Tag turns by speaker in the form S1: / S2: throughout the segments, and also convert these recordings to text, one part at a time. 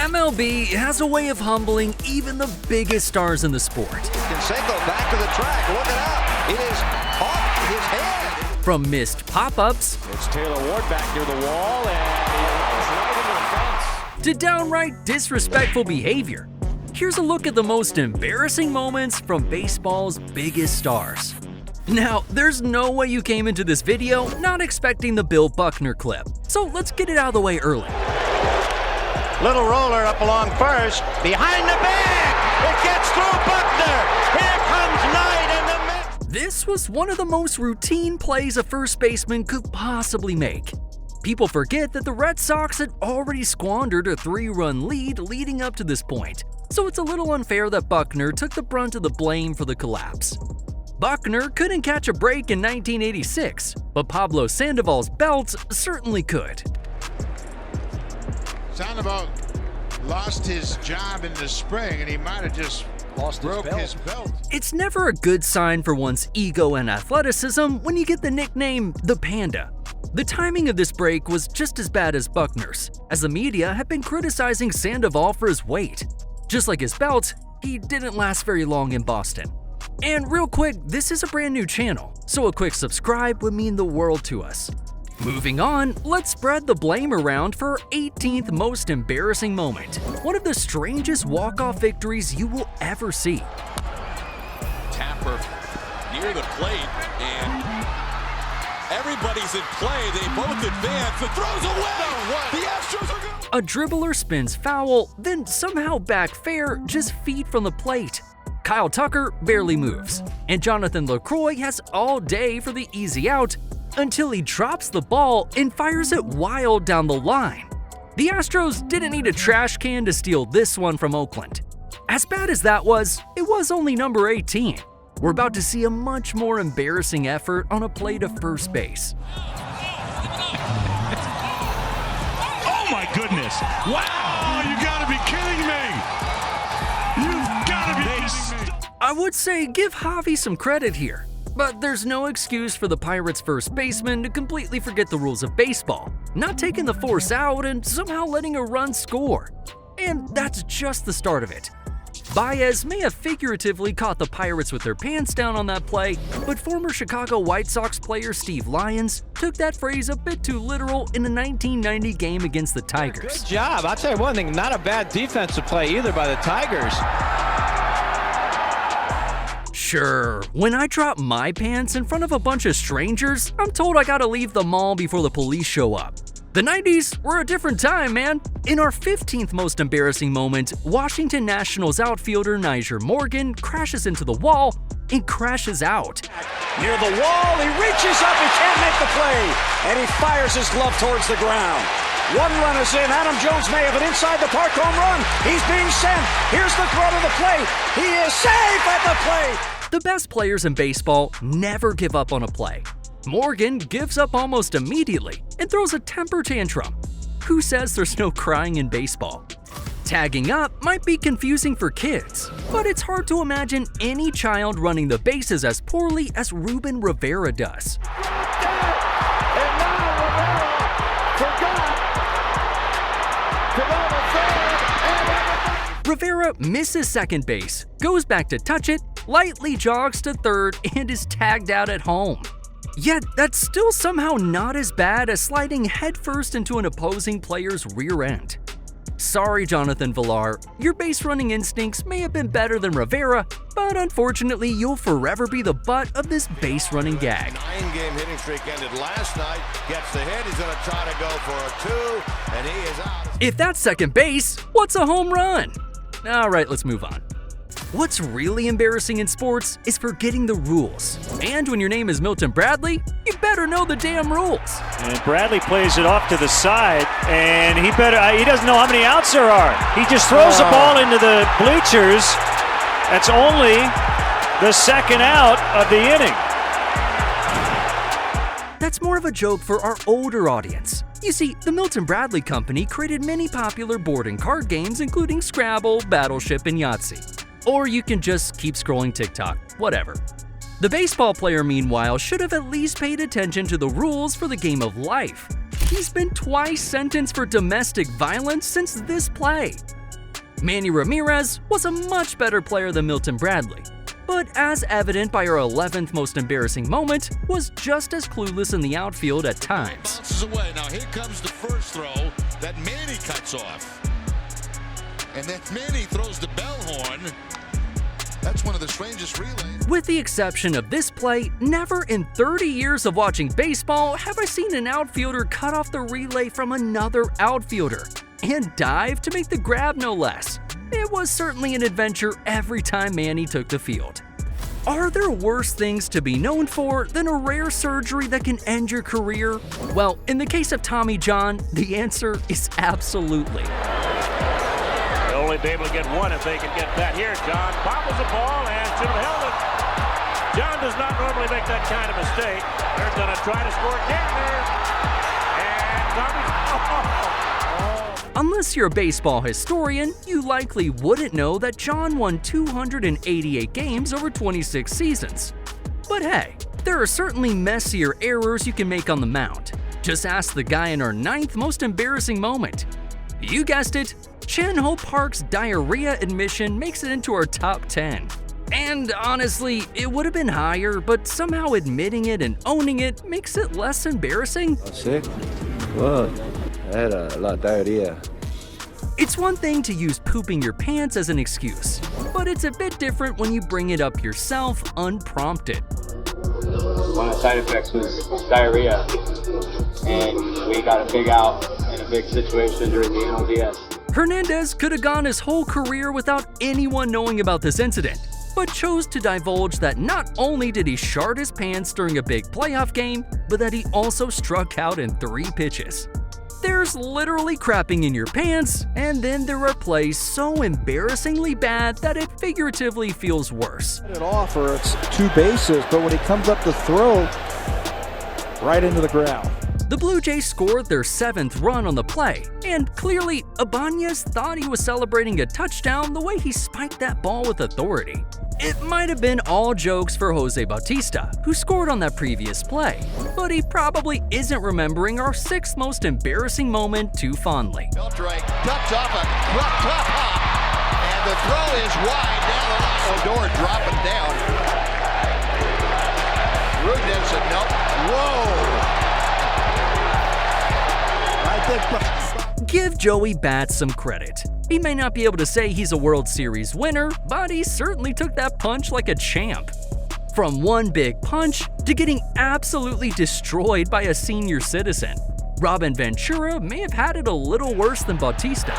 S1: MLB has a way of humbling even the biggest stars in the sport.
S2: Canseco back to the track, looking out. It is off his head.
S1: From missed pop-ups,
S3: It's Taylor Ward back near the wall, and he runs right into the fence.
S1: to downright disrespectful behavior. Here's a look at the most embarrassing moments from baseball's biggest stars. Now, there's no way you came into this video not expecting the Bill Buckner clip, so let's get it out of the way early.
S4: Little roller up along first, behind the bag, it gets through Buckner, here comes Knight in the middle.
S1: This was one of the most routine plays a first baseman could possibly make. People forget that the Red Sox had already squandered a 3-run lead leading up to this point, so it's a little unfair that Buckner took the brunt of the blame for the collapse. Buckner couldn't catch a break in 1986, but Pablo Sandoval's belt certainly could.
S5: Sandoval lost his job in the spring, and he might have just broke his belt.
S1: It's never a good sign for one's ego and athleticism when you get the nickname the Panda. The timing of this break was just as bad as Buckner's, as the media had been criticizing Sandoval for his weight. Just like his belt, he didn't last very long in Boston. And real quick, this is a brand new channel, so a quick subscribe would mean the world to us. Moving on, let's spread the blame around for our 18th most embarrassing moment, one of the strangest walk-off victories you will ever see.
S3: Tapper near the plate, and everybody's in play. They both advance. It throws away. The Astros are going.
S1: A dribbler spins foul, then somehow back fair just feet from the plate. Kyle Tucker barely moves, and Jonathan LaCroix has all day for the easy out until he drops the ball and fires it wild down the line. The Astros didn't need a trash can to steal this one from Oakland. As bad as that was, it was only number 18. We're about to see a much more embarrassing effort on a play to first base.
S6: Oh my goodness! Wow! You gotta be kidding me! You've gotta be kidding me!
S1: I would say give Javi some credit here, but there's no excuse for the Pirates' first baseman to completely forget the rules of baseball, not taking the force out and somehow letting a run score. And that's just the start of it. Baez may have figuratively caught the Pirates with their pants down on that play, but former Chicago White Sox player Steve Lyons took that phrase a bit too literal in a 1990 game against the Tigers.
S4: Good job. I'll tell you one thing, not a bad defensive play either by the Tigers.
S1: Sure, when I drop my pants in front of a bunch of strangers, I'm told I gotta leave the mall before the police show up. The 90s were a different time, man. In our 15th most embarrassing moment, Washington Nationals outfielder Nyjer Morgan crashes into the wall and crashes out.
S7: Near the wall, he reaches up, he can't make the play, and he fires his glove towards the ground. One run is in. Adam Jones may have an inside the park home run. He's being sent. Here's the throw to the plate. He is safe at the plate.
S1: The best players in baseball never give up on a play. Morgan gives up almost immediately and throws a temper tantrum. Who says there's no crying in baseball? Tagging up might be confusing for kids, but it's hard to imagine any child running the bases as poorly as Ruben Rivera does. Rivera misses second base, goes back to touch it, lightly jogs to third, and is tagged out at home. Yet, that's still somehow not as bad as sliding headfirst into an opposing player's rear end. Sorry, Jonathan Villar, your base running instincts may have been better than Rivera, but unfortunately, you'll forever be the butt of this base running gag.
S2: 9-game hitting streak ended last night. Gets the hit. He's going to try to go for a 2, and he is out.
S1: If that's second base, what's a home run? Alright, let's move on. What's really embarrassing in sports is forgetting the rules. And when your name is Milton Bradley, you better know the damn rules.
S8: And Bradley plays it off to the side, and he doesn't know how many outs there are. He just throws the ball into the bleachers. That's only the second out of the inning.
S1: That's more of a joke for our older audience. You see, the Milton Bradley Company created many popular board and card games including Scrabble, Battleship, and Yahtzee. Or you can just keep scrolling TikTok, whatever. The baseball player, meanwhile, should have at least paid attention to the rules for the game of life. he's been twice sentenced for domestic violence since this play. Manny Ramirez was a much better player than Milton Bradley, but as evident by our 11th most embarrassing moment, was just as clueless in the outfield at times.
S3: Bounces away. Now here comes the first throw that Manny cuts off. And then Manny throws the bell horn. That's one of the strangest relays.
S1: With the exception of this play, never in 30 years of watching baseball have I seen an outfielder cut off the relay from another outfielder and dive to make the grab, no less. It was certainly an adventure every time Manny took the field. Are there worse things to be known for than a rare surgery that can end your career? Well, in the case of Tommy John, the answer is absolutely.
S8: They'll only be able to get one if they can get that. Here, John bobbles the ball and should have held it. John does not normally make that kind of mistake. They're going to try to score Gantner. And Tommy's...
S1: Unless you're a baseball historian, you likely wouldn't know that John won 288 games over 26 seasons. But hey, there are certainly messier errors you can make on the mound. Just ask the guy in our 9th most embarrassing moment. You guessed it, Chan-Ho Park's diarrhea admission makes it into our top 10. And honestly, it would have been higher, but somehow admitting it and owning it makes it less embarrassing.
S9: Sick? Well, I had a lot of diarrhea.
S1: It's one thing to use pooping your pants as an excuse, but it's a bit different when you bring it up yourself unprompted.
S10: One of the side effects was diarrhea, and we got a big out in a big situation during the NLDS.
S1: Hernandez could have gone his whole career without anyone knowing about this incident, but chose to divulge that not only did he shart his pants during a big playoff game, but that he also struck out in 3 pitches. There's literally crapping in your pants, and then there are plays so embarrassingly bad that it figuratively feels worse.
S11: It off, or it's 2 bases, but when he comes up to throw, right into the ground.
S1: The Blue Jays scored their 7th run on the play, and clearly, Ibanez thought he was celebrating a touchdown the way he spiked that ball with authority. It might have been all jokes for Jose Bautista, who scored on that previous play, but he probably isn't remembering our 6th most embarrassing moment too fondly.
S2: Beltre cuts off a top hop, and the throw is wide down the line. Odor dropping down. Rudin said, nope. Whoa!
S1: Give Joey Bats some credit. He may not be able to say he's a World Series winner, but he certainly took that punch like a champ. From one big punch to getting absolutely destroyed by a senior citizen, Robin Ventura may have had it a little worse than Bautista.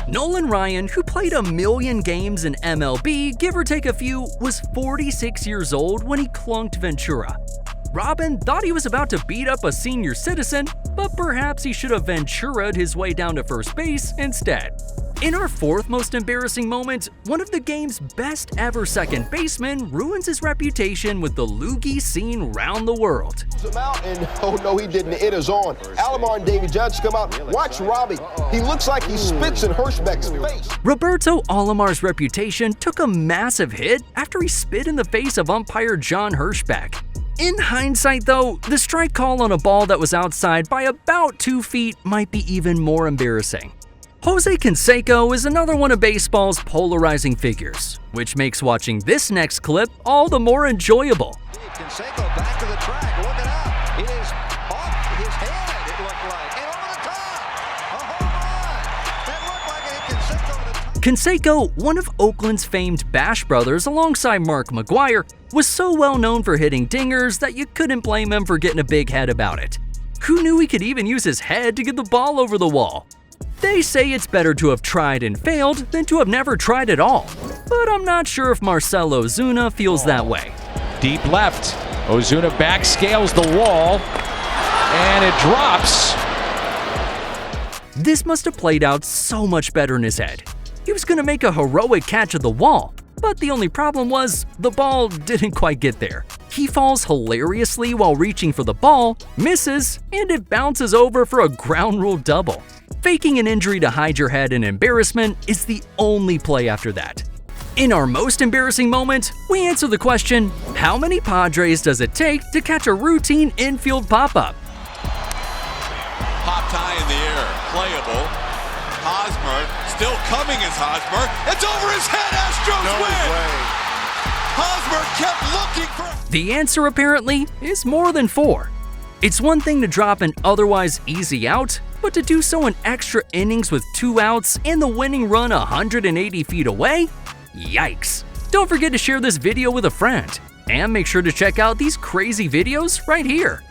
S1: Nolan Ryan, who played 1 million games in MLB, give or take a few, was 46 years old when he clunked Ventura. Robin thought he was about to beat up a senior citizen, but perhaps he should have Ventura'd his way down to first base instead. In our 4th most embarrassing moment, one of the game's best ever second basemen ruins his reputation with the loogie seen round the world.
S12: Him out and oh no, he didn't. It is on. Alomar and Davy Johnson come out. Watch Robbie. He looks like he spits in Hirschbeck's face.
S1: Roberto Alomar's reputation took a massive hit after he spit in the face of umpire John Hirschbeck. In hindsight, though, the strike call on a ball that was outside by about 2 feet might be even more embarrassing. Jose Canseco is another one of baseball's polarizing figures, which makes watching this next clip all the more enjoyable.
S2: Canseco back to the track, looking out. It is off his head, it looked like, and over the top. A home run. That looked like it hit Canseco to the top.
S1: Canseco, one of Oakland's famed Bash brothers alongside Mark McGwire, was so well known for hitting dingers that you couldn't blame him for getting a big head about it. Who knew he could even use his head to get the ball over the wall? They say it's better to have tried and failed than to have never tried at all, but I'm not sure if Marcelo Ozuna feels that way.
S13: Deep left, Ozuna backscales the wall, and it drops.
S1: This must have played out so much better in his head. He was going to make a heroic catch at the wall, but the only problem was the ball didn't quite get there. He falls hilariously while reaching for the ball, misses, and it bounces over for a ground rule double. Faking an injury to hide your head in embarrassment is the only play after that. In our most embarrassing moment, we answer the question, how many Padres does it take to catch a routine infield pop-up?
S3: Popped high in the air, playable. Hosmer, still coming as Hosmer. It's over his head, Astros win! Hosmer kept looking for...
S1: The answer apparently is more than 4. It's one thing to drop an otherwise easy out, but to do so in extra innings with 2 outs and the winning run 180 feet away? Yikes! Don't forget to share this video with a friend, and make sure to check out these crazy videos right here.